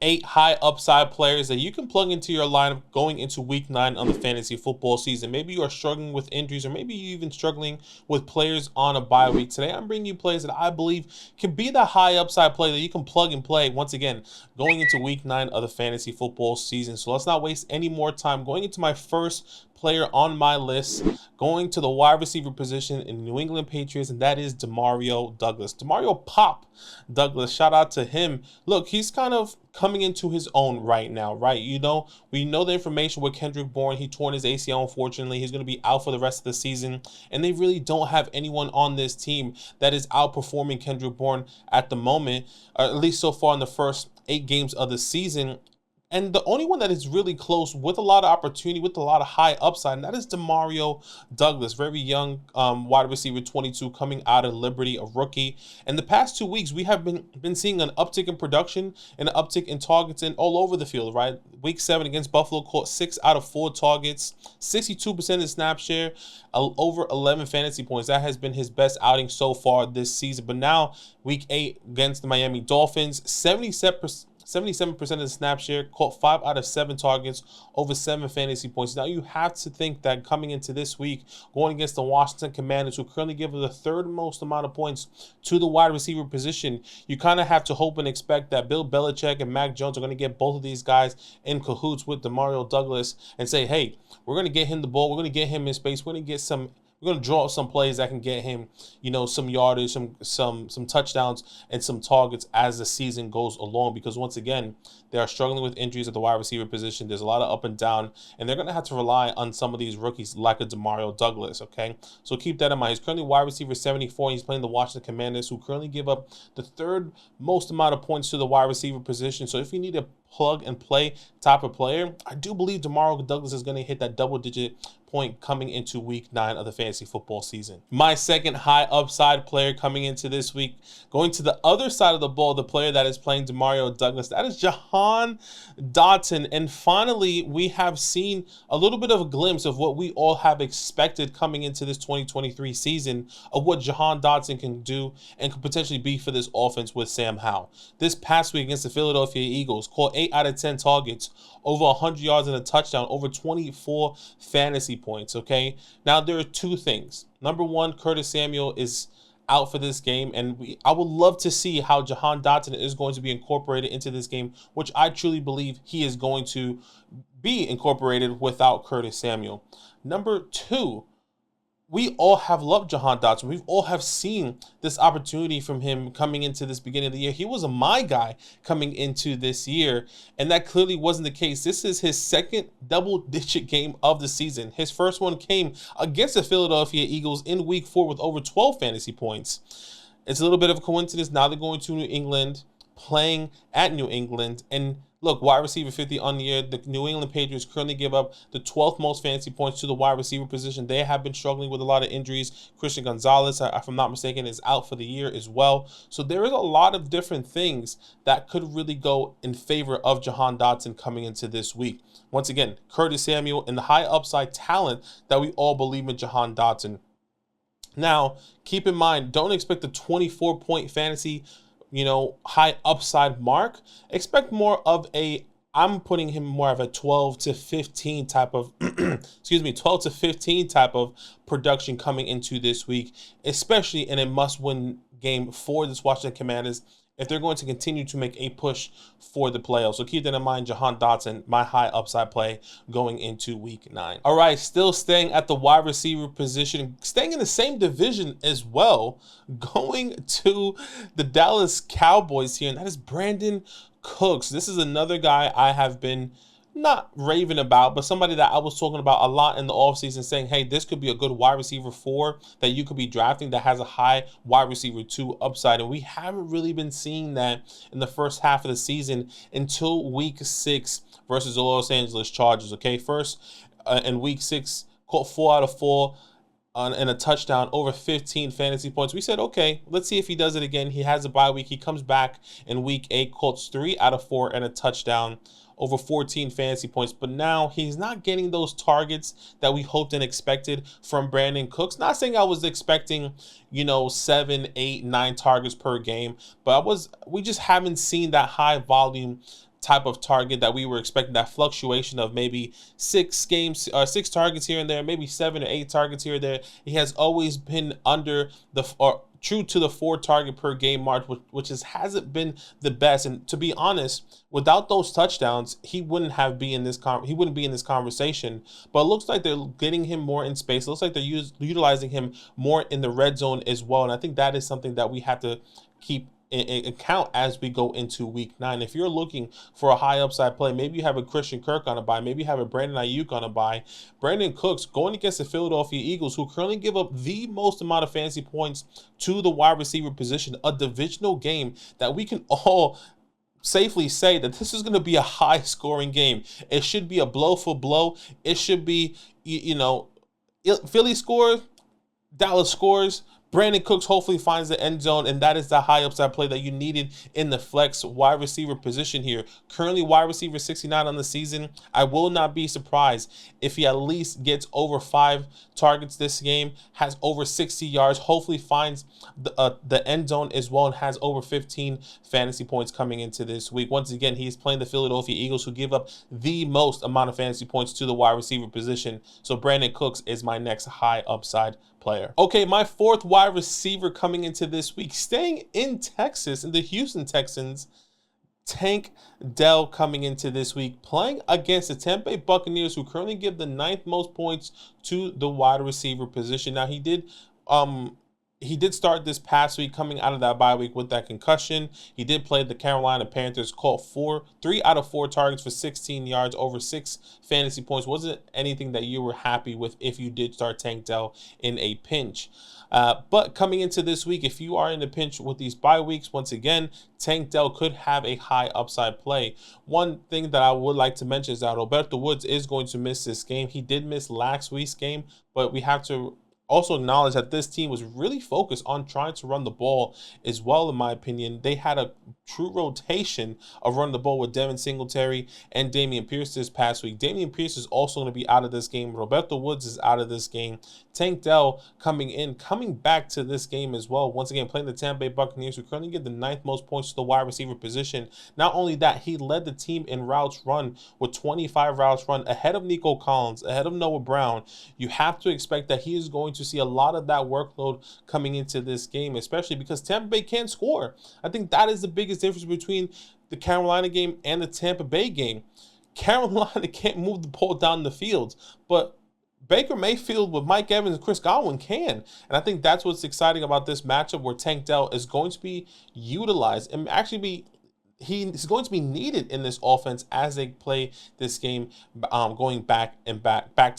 8 high upside players that you can plug into your lineup going into week 9 on the fantasy football season. Maybe you are struggling with injuries, or maybe you're even struggling with players on a bye week. Today, I'm bringing you players that I believe can be the high upside player that you can plug and play once again going into week 9 of the fantasy football season. So let's not waste any more time. Going into my first player on my list, going to the wide receiver position in New England Patriots, and that is Demario Douglas. Demario Pop Douglas, shout out to him. Look, he's kind of coming into his own right now, right? You know, we know the information with Kendrick Bourne. He torn his ACL, unfortunately. He's going to be out for the rest of the season, and they really don't have anyone on this team that is outperforming Kendrick Bourne at the moment, or at least so far in the first 8 games of the season. And the only one that is really close with a lot of opportunity, with a lot of high upside, and that is Demario Douglas, very young wide receiver, 22, coming out of Liberty, a rookie. And the past 2 weeks, we have been seeing an uptick in production and an uptick in targets and all over the field, right? Week 7 against Buffalo, caught 6 out of 4 targets, 62% in snap share, over 11 fantasy points. That has been his best outing so far this season. But now, week 8 against the Miami Dolphins, 77% of the snap share, caught 5 out of 7 targets, over 7 fantasy points. Now you have to think that coming into this week, going against the Washington Commanders, who currently give the 3rd most amount of points to the wide receiver position, you kind of have to hope and expect that Bill Belichick and Mac Jones are going to get both of these guys in cahoots with Demario Douglas and say, hey, we're going to get him the ball, we're going to get him in space, we're going to get some. We're going to draw up some plays that can get him, you know, some yardage, some touchdowns, and some targets as the season goes along. Because once again, they are struggling with injuries at the wide receiver position. There's a lot of up and down, and they're going to have to rely on some of these rookies like a Demario Douglas, okay? So keep that in mind. He's currently wide receiver 74, and he's playing the Washington Commanders, who currently give up the 3rd most amount of points to the wide receiver position. So if you need a plug and play type of player, I do believe Demario Douglas is going to hit that double-digit point coming into week 9 of the fantasy football season. My second high upside player coming into this week, going to the other side of the ball, the player that is playing Demario Douglas, that is Jahan Dotson. And finally, we have seen a little bit of a glimpse of what we all have expected coming into this 2023 season of what Jahan Dotson can do and could potentially be for this offense with Sam Howell. This past week against the Philadelphia Eagles, caught 8 out of 10 targets, over 100 yards and a touchdown, over 24 fantasy points, okay? Now, there are 2 things. Number 1, Curtis Samuel is out for this game, and I would love to see how Jahan Dotson is going to be incorporated into this game, which I truly believe he is going to be incorporated without Curtis Samuel. Number 2, we all have loved Jahan Dotson. We've all have seen this opportunity from him coming into this beginning of the year. He was my guy coming into this year, and that clearly wasn't the case. This is his 2nd double-digit game of the season. His first one came against the Philadelphia Eagles in week 4 with over 12 fantasy points. It's a little bit of a coincidence. Now they're going to New England, playing at New England, and look, wide receiver 50 on the year. The New England Patriots currently give up the 12th most fantasy points to the wide receiver position. They have been struggling with a lot of injuries. Christian Gonzalez, if I'm not mistaken, is out for the year as well. So there is a lot of different things that could really go in favor of Jahan Dotson coming into this week. Once again, Curtis Samuel and the high upside talent that we all believe in Jahan Dotson. Now, keep in mind, don't expect the 24-point fantasy high upside mark. Expect more of I'm putting him more of a 12 to 15 type of, 12 to 15 type of production coming into this week, especially in a must-win game for this Washington Commanders if they're going to continue to make a push for the playoffs. So keep that in mind, Jahan Dotson, my high upside play going into week 9. All right, still staying at the wide receiver position, staying in the same division as well, going to the Dallas Cowboys here, and that is Brandon Cooks. This is another guy I have been not raving about, but somebody that I was talking about a lot in the offseason, saying, hey, this could be a good wide receiver 4 that you could be drafting that has a high wide receiver 2 upside. And we haven't really been seeing that in the first half of the season until week 6 versus the Los Angeles Chargers. Okay, first in week 6, caught 4 out of 4 and a touchdown, over 15 fantasy points. We said, okay, let's see if he does it again. He has a bye week. He comes back in week 8, caught 3 out of 4 and a touchdown, over 14 fantasy points. But now he's not getting those targets that we hoped and expected from Brandon Cooks. Not saying I was expecting, 7, 8, 9 targets per game, but we just haven't seen that high volume type of target that we were expecting, that fluctuation of maybe 6 targets here and there, maybe 7 or 8 targets here or there. He has always been under or true to the 4 target per game mark, which hasn't been the best. And to be honest, without those touchdowns, he wouldn't be in this conversation. But it looks like they're getting him more in space. It looks like they're utilizing him more in the red zone as well. And I think that is something that we have to keep in account as we go into week 9. If you're looking for a high upside play, maybe you have a Christian Kirk on a bye, maybe you have a Brandon Ayuk on a bye. Brandon Cooks going against the Philadelphia Eagles, who currently give up the most amount of fantasy points to the wide receiver position, a divisional game that we can all safely say that this is going to be a high scoring game. It should be a blow for blow. It should be, Philly scores, Dallas scores, Brandon Cooks hopefully finds the end zone, and that is the high upside play that you needed in the flex wide receiver position here. Currently wide receiver 69 on the season. I will not be surprised if he at least gets over 5 targets this game, has over 60 yards, hopefully finds the end zone as well, and has over 15 fantasy points coming into this week. Once again, he's playing the Philadelphia Eagles, who give up the most amount of fantasy points to the wide receiver position. So Brandon Cooks is my next high upside player. Okay, my 4th wide receiver coming into this week, staying in Texas, in the Houston Texans, Tank Dell coming into this week, playing against the Tampa Bay Buccaneers, who currently give the 9th most points to the wide receiver position. Now, he did start this past week coming out of that bye week with that concussion. He did play the Carolina Panthers, caught 3 out of 4 targets for 16 yards, over 6 fantasy points. Wasn't anything that you were happy with if you did start Tank Dell in a pinch. But coming into this week, if you are in a pinch with these bye weeks, once again, Tank Dell could have a high upside play. One thing that I would like to mention is that Roberto Woods is going to miss this game. He did miss last week's game, but we have to also acknowledge that this team was really focused on trying to run the ball as well, in my opinion. They had a true rotation of running the ball with Devin Singletary and Dameon Pierce this past week. Dameon Pierce is also going to be out of this game. Roberto Woods is out of this game. Tank Dell coming back to this game as well. Once again, playing the Tampa Bay Buccaneers, who currently get the 9th most points to the wide receiver position. Not only that, he led the team in routes run with 25 routes run, ahead of Nico Collins, ahead of Noah Brown. You have to expect that he is going to see a lot of that workload coming into this game, especially because Tampa Bay can't score. I think that is the biggest difference between the Carolina game and the Tampa Bay game. Carolina can't move the ball down the field, but Baker Mayfield with Mike Evans and Chris Godwin can. And I think that's what's exciting about this matchup, where Tank Dell is going to be utilized and actually he's going to be needed in this offense as they play this game, going back to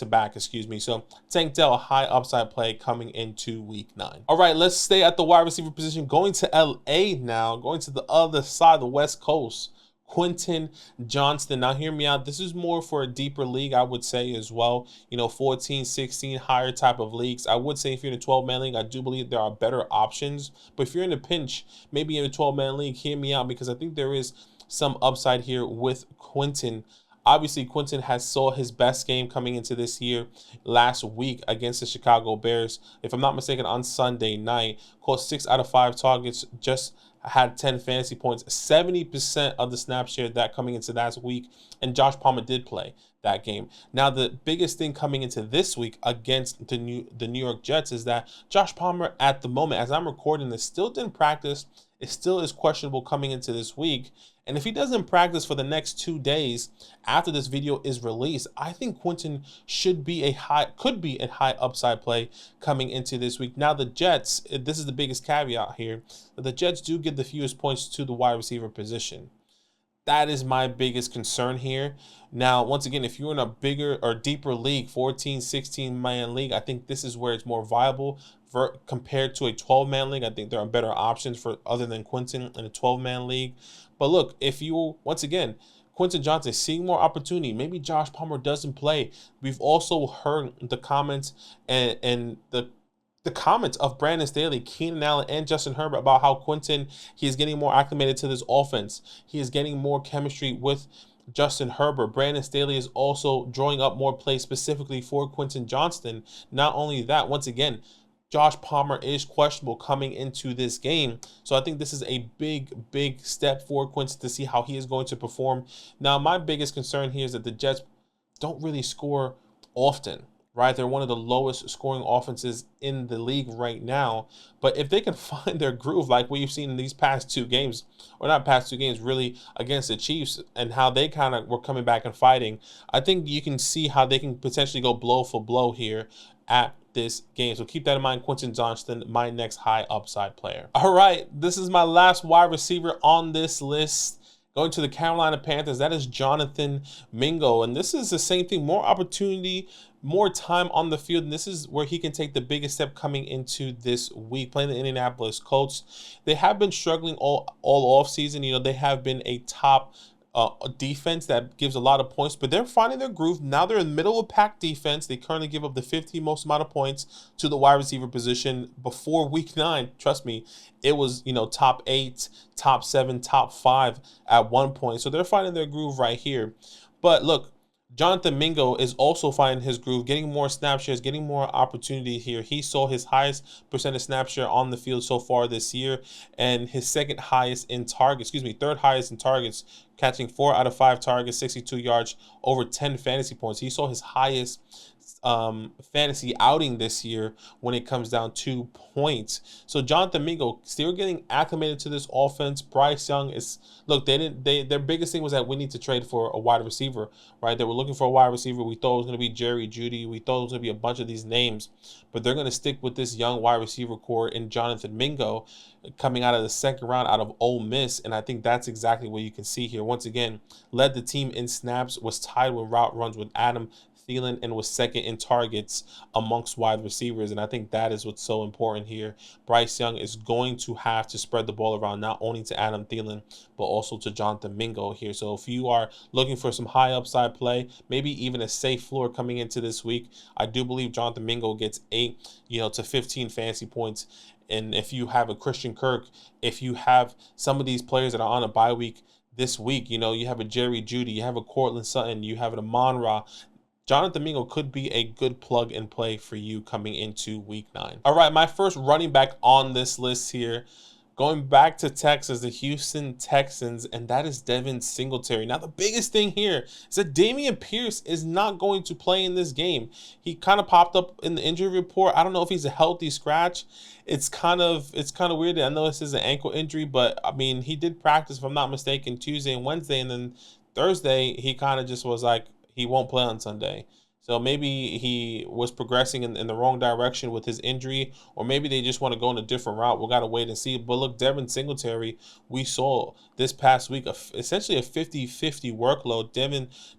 back. So Tank Dell, a high upside play coming into week 9. All right, let's stay at the wide receiver position. Going to LA now, going to the other side, the West Coast. Quinton Johnson. Now, hear me out. This is more for a deeper league, I would say, as well. 14, 16, higher type of leagues. I would say if you're in a 12-man league, I do believe there are better options. But if you're in a pinch, maybe in a 12-man league, hear me out, because I think there is some upside here with Quinton. Obviously, Quinton saw his best game coming into this year last week against the Chicago Bears. If I'm not mistaken, on Sunday night, caught 6 out of 5 targets, just had 10 fantasy points, 70% of the snap share that coming into that week, and Josh Palmer did play that game. Now, the biggest thing coming into this week against the New York Jets is that Josh Palmer, at the moment, as I'm recording this, still didn't practice. It still is questionable coming into this week. And if he doesn't practice for the next 2 days after this video is released, I think Quinton could be a high upside play coming into this week. Now, the Jets, this is the biggest caveat here, the Jets do give the fewest points to the wide receiver position. That is my biggest concern here. Now, once again, if you're in a bigger or deeper league, 14, 16-man league, I think this is where it's more viable compared to a 12-man league. I think there are better options other than Quinton in a 12-man league. But look, once again, Quinton Johnson seeing more opportunity, maybe Josh Palmer doesn't play. We've also heard the comments and the comments of Brandon Staley, Keenan Allen, and Justin Herbert about how Quinton, he is getting more acclimated to this offense. He is getting more chemistry with Justin Herbert. Brandon Staley is also drawing up more plays specifically for Quinton Johnson. Not only that, once again, Josh Palmer is questionable coming into this game. So I think this is a big step for Quinton to see how he is going to perform. Now, my biggest concern here is that the Jets don't really score often, right? They're one of the lowest scoring offenses in the league right now. But if they can find their groove like we've seen in these past 2 games, or not past 2 games, really against the Chiefs, and how they kind of were coming back and fighting, I think you can see how they can potentially go blow for blow here at this game. So keep that in mind. Quinton Johnson, my next high upside player. All right, this is my last wide receiver on this list. Going to the Carolina Panthers, that is Jonathan Mingo. And this is the same thing, more opportunity, more time on the field. And this is where he can take the biggest step coming into this week, playing the Indianapolis Colts. They have been struggling all off season. You know, they have been a top defense that gives a lot of points, but they're finding their groove. Now they're in the middle of pack defense. They currently give up the 50th most amount of points to the wide receiver position. Before week 9, trust me, it was, you know, top 8, top 7, top 5 at one point. So they're finding their groove right here. But look, Jonathan Mingo is also finding his groove, getting more snap shares, getting more opportunity here. He saw his highest percentage snap share on the field so far this year, and his third highest in targets, catching 4 out of 5 targets, 62 yards, over 10 fantasy points. He saw his highest fantasy outing this year when it comes down to points. So Jonathan Mingo still getting acclimated to this offense. Bryce Young is, look, their biggest thing was that we need to trade for a wide receiver, right? They were looking for a wide receiver. We thought it was going to be Jerry Jeudy. We thought it was going to be a bunch of these names, but they're going to stick with this young wide receiver core in Jonathan Mingo, coming out of the second round out of Ole Miss. And I think that's exactly what you can see here. Once again, led the team in snaps, was tied with route runs with Adam Thielen, and was second in targets amongst wide receivers. And I think that is what's so important here. Bryce Young is going to have to spread the ball around, not only to Adam Thielen, but also to Jonathan Mingo here. So if you are looking for some high upside play, maybe even a safe floor coming into this week, I do believe Jonathan Mingo gets 8, to 15 fantasy points. And if you have a Christian Kirk, if you have some of these players that are on a bye week this week, you have a Jerry Jeudy, you have a Cortland Sutton, you have an Amon-Ra, Jonathan Mingo could be a good plug and play for you coming into week 9. All right, my first running back on this list here, going back to Texas, the Houston Texans, and that is Devin Singletary. Now, the biggest thing here is that Dameon Pierce is not going to play in this game. He kind of popped up in the injury report. I don't know if he's a healthy scratch. It's kind of weird. I know this is an ankle injury, but I mean, he did practice, if I'm not mistaken, Tuesday and Wednesday, and then Thursday he kind of just was like, he won't play on Sunday. So maybe he was progressing in the wrong direction with his injury, or maybe they just want to go in a different route. We've got to wait and see. But look, Devin Singletary, we saw this past week essentially a 50-50 workload.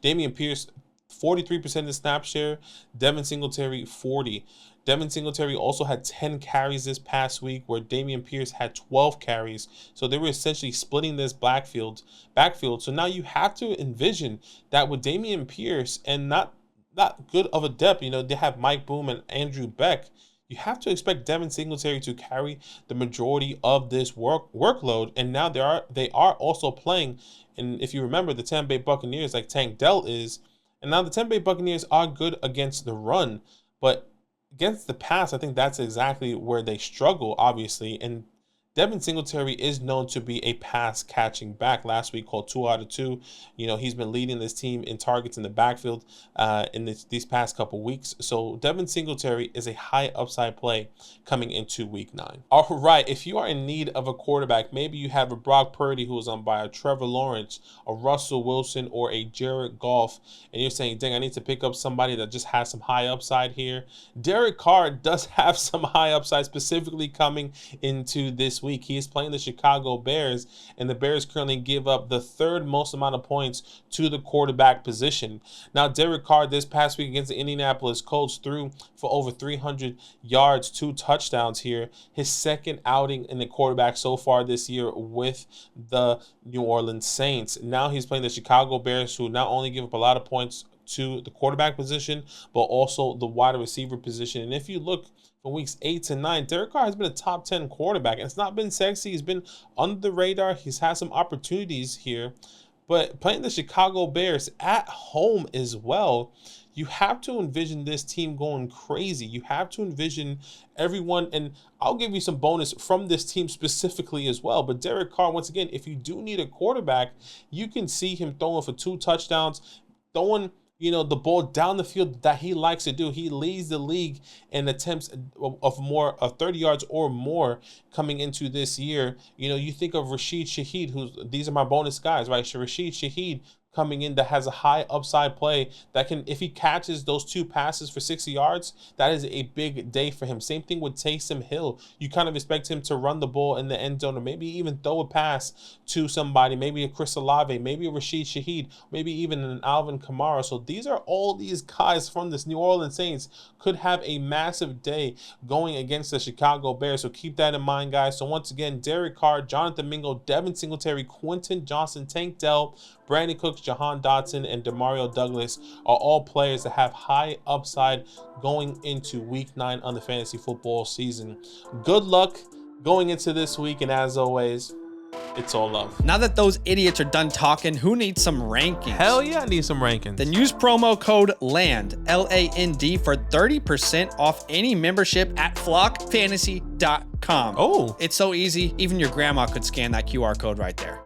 Dameon Pierce, 43% of the snap share. Devin Singletary, 40%. Devin Singletary also had 10 carries this past week, where Dameon Pierce had 12 carries. So they were essentially splitting this backfield. So now you have to envision that with Dameon Pierce and not good of a depth, they have Mike Boone and Andrew Beck, you have to expect Devin Singletary to carry the majority of this workload. And now they are also playing, and if you remember, the Tampa Bay Buccaneers, like Tank Dell is, and now the Tampa Bay Buccaneers are good against the run, but against the pass, I think that's exactly where they struggle, obviously. And Devin Singletary is known to be a pass-catching back. Last week, called 2 out of 2. He's been leading this team in targets in the backfield in these past couple weeks. So Devin Singletary is a high upside play coming into week 9. All right, if you are in need of a quarterback, maybe you have a Brock Purdy who is on by, a Trevor Lawrence, a Russell Wilson, or a Jared Goff, and you're saying, dang, I need to pick up somebody that just has some high upside here. Derek Carr does have some high upside, specifically coming into this week. He is playing the Chicago Bears, and the Bears currently give up the 3rd most amount of points to the quarterback position. Now, Derek Carr this past week against the Indianapolis Colts threw for over 300 yards, 2 touchdowns here. His second outing in the quarterback so far this year with the New Orleans Saints. Now he's playing the Chicago Bears, who not only give up a lot of points to the quarterback position, but also the wide receiver position. And if you look from weeks 8 to 9, Derek Carr has been a top 10 quarterback, and it's not been sexy. He's been under the radar. He's had some opportunities here, but playing the Chicago Bears at home as well, you have to envision this team going crazy. You have to envision everyone, and I'll give you some bonus from this team specifically as well. But Derek Carr, once again, if you do need a quarterback, you can see him throwing for 2 touchdowns, throwing the ball down the field that he likes to do. He leads the league in attempts of 30 yards or more coming into this year. You think of Rashid Shaheed, these are my bonus guys, right? Rashid Shaheed coming in that has a high upside play that can, if he catches those 2 passes for 60 yards, that is a big day for him. Same thing with Taysom Hill. You kind of expect him to run the ball in the end zone, or maybe even throw a pass to somebody, maybe a Chris Olave, maybe a Rashid Shaheed, maybe even an Alvin Kamara. So all these guys from this New Orleans Saints could have a massive day going against the Chicago Bears. So keep that in mind, guys. So once again, Derek Carr, Jonathan Mingo, Devin Singletary, Quinton Johnson, Tank Dell, Brandon Cooks, Jahan Dotson, and Demario Douglas are all players that have high upside going into week 9 on the fantasy football season. Good luck going into this week, and as always, it's all love. Now that those idiots are done talking, who needs some rankings? Hell yeah, I need some rankings. Then use promo code LAND, LAND, for 30% off any membership at flockfantasy.com. Oh. It's so easy, even your grandma could scan that QR code right there.